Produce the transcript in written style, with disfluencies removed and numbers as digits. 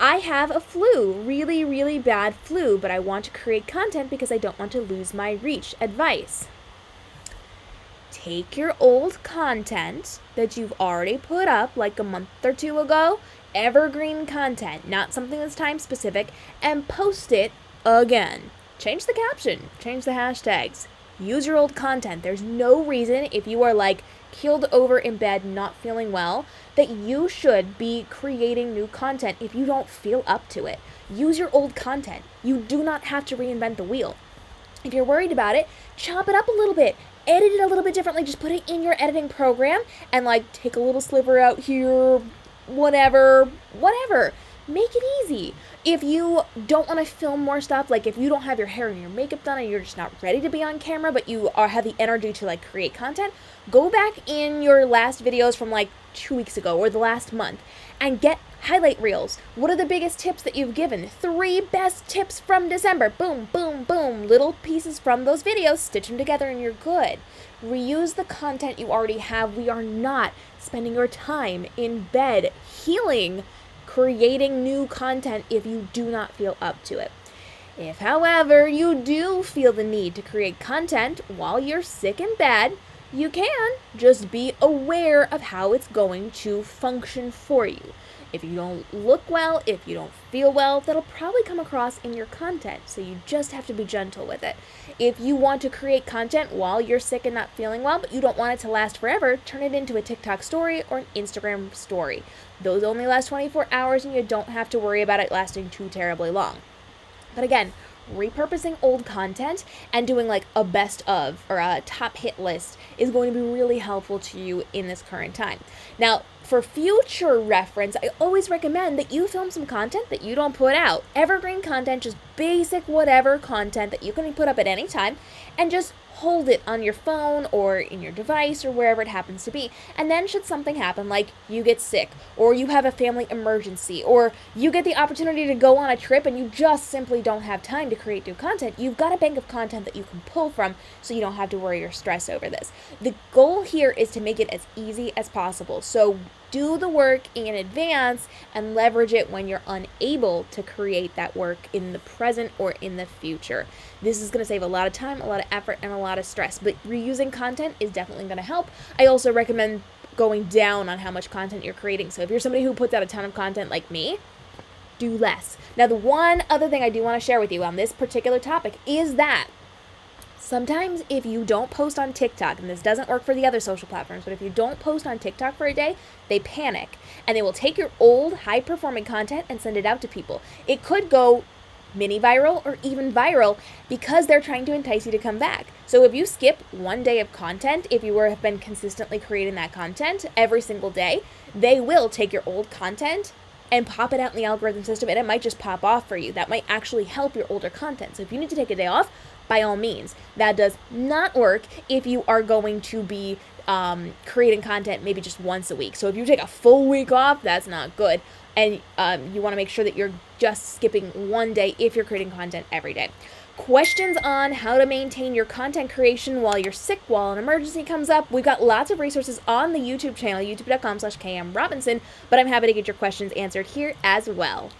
I have a flu, really, really bad flu, but I want to create content because I don't want to lose my reach. Advice. Take your old content that you've already put up like a month or two ago, evergreen content, not something that's time specific, and post it again. Change the caption, change the hashtags, use your old content. There's no reason, if you are like keeled over in bed, not feeling well, that you should be creating new content if you don't feel up to it. Use your old content. You do not have to reinvent the wheel. If you're worried about it, chop it up a little bit, edit it a little bit differently, just put it in your editing program and like take a little sliver out here, whatever. Make it easy. If you don't want to film more stuff, like if you don't have your hair and your makeup done and you're just not ready to be on camera, but you have the energy to like create content, go back in your last videos from like 2 weeks ago or the last month and get highlight reels. What are the biggest tips that you've given? 3 best tips from December. Boom, boom, boom. Little pieces from those videos, stitch them together and you're good. Reuse the content you already have. We are not spending your time in bed healing, creating new content if you do not feel up to it. If, however, you do feel the need to create content while you're sick in bed, you can. Just be aware of how it's going to function for you. If you don't look well, if you don't feel well, that'll probably come across in your content, so you just have to be gentle with it. If you want to create content while you're sick and not feeling well, but you don't want it to last forever, turn it into a TikTok story or an Instagram story. Those only last 24 hours and you don't have to worry about it lasting too terribly long. But again, repurposing old content and doing like a best of or a top hit list is going to be really helpful to you in this current time. Now, for future reference, I always recommend that you film some content that you don't put out. Evergreen content, just basic whatever content that you can put up at any time, and just hold it on your phone or in your device or wherever it happens to be. And then should something happen, like you get sick or you have a family emergency or you get the opportunity to go on a trip and you just simply don't have time to create new content, you've got a bank of content that you can pull from so you don't have to worry or stress over this. The goal here is to make it as easy as possible. So do the work in advance and leverage it when you're unable to create that work in the present or in the future. This is going to save a lot of time, a lot of effort, and a lot of stress, but reusing content is definitely going to help. I also recommend going down on how much content you're creating. So if you're somebody who puts out a ton of content like me, do less. Now, the one other thing I do want to share with you on this particular topic is that sometimes if you don't post on TikTok, and this doesn't work for the other social platforms, but if you don't post on TikTok for a day, they panic and they will take your old high-performing content and send it out to people. It could go mini viral or even viral because they're trying to entice you to come back. So if you skip one day of content, if you have been consistently creating that content every single day, they will take your old content and pop it out in the algorithm system, and it might just pop off for you. That might actually help your older content. So if you need to take a day off, by all means. That does not work if you are going to be creating content maybe just once a week. So if you take a full week off, that's not good. And you want to make sure that you're just skipping one day if you're creating content every day. Questions on how to maintain your content creation while you're sick, while an emergency comes up, we've got lots of resources on the YouTube channel, youtube.com/KMRobinson, but I'm happy to get your questions answered here as well.